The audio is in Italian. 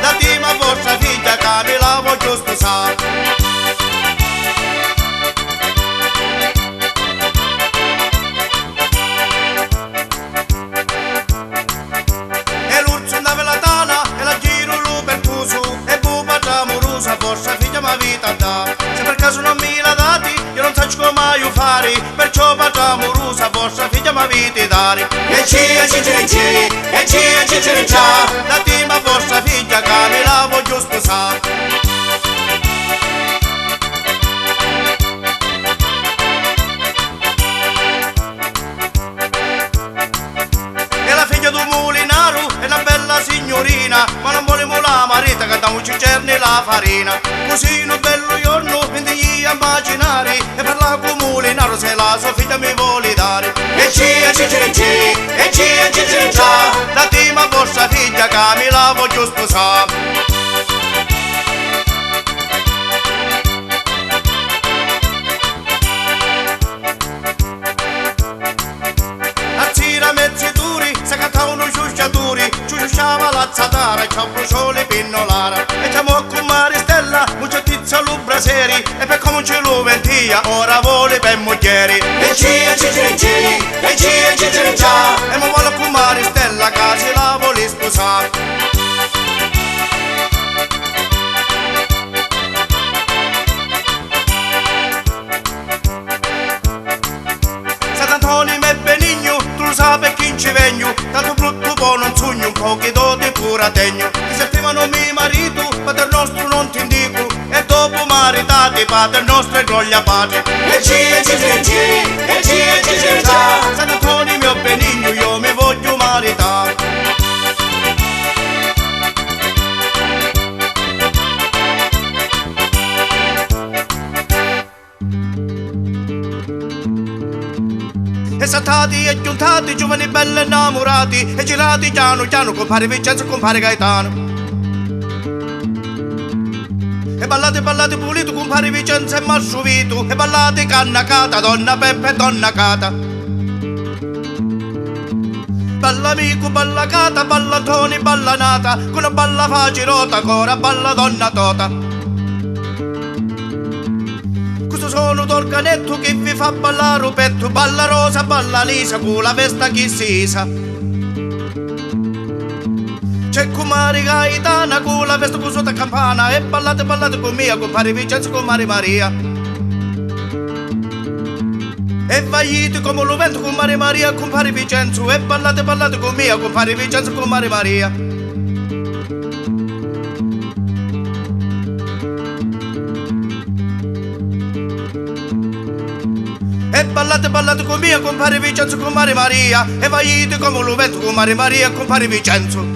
La prima vostra figlia che mi la voglio sposare. E l'urso andava la tana e la giro lu per cuso. E buba tramurosa vostra figlia ma vita da. Se per caso non mi la dati io non so come io fare. Perciò tramurosa vostra figlia ma vita dare. E la prima vostra figlia che mi la voglio sposare. E la figlia d'un mulinaro è una bella signorina, ma non volemo la marita che da un cicerni la farina. Così un bello giorno quindi immaginare e parla con mulinaro se la sua figlia mi vuole dare. La prima vostra figlia che mi la voglio sposare. Azzira mezzi duri, se cattavano ciusciaturi, ciusciava la zatara, c'ha bruciò le pinnolara. E chiamò con Maristella, muccia tizia lu braseri, e per come ce lo ventia, ora vuole per moglieri. E mi vuole con Maristella, che se la vuole sposare. Sant'Antonio e Benigno, tu lo sai per chi ci vengo, tanto brutto buono non sogno, un po' che do di pura tegno. Ti servivano mio marito, padre nostro non ti indico, e dopo maritati, padre nostro e gloglia padre. Sant'Antonio mio Benigno, io mi voglio maritare. E saltati e giuntati, giovani belli innamorati, e girati piano piano, compare Vincenzo e compare Gaetano. E ballate pulito, compare Vincenzo e Marsuvito, e ballate cannacata, donna Peppe e donna Cata. Balla amico, balla Cata, balla Toni, balla Nata, con una balla facirota, ancora balla donna Tota. Sono d'organetto che vi fa ballare un petto, balla Rosa, balla Lisa, con la vesta chi si sa. C'è comare Gaetana, con la vesta con sotto campana, e ballate con mia, compare Vincenzo con Maria Maria. E vagliate come lo vento con Maria Maria, compare Vincenzo, e ballate con mia, compare Vincenzo con Maria Maria. E ballate con mia, compare Vincenzo con Maria Maria, e vagliate come lo vento con Maria Maria, compare Vincenzo.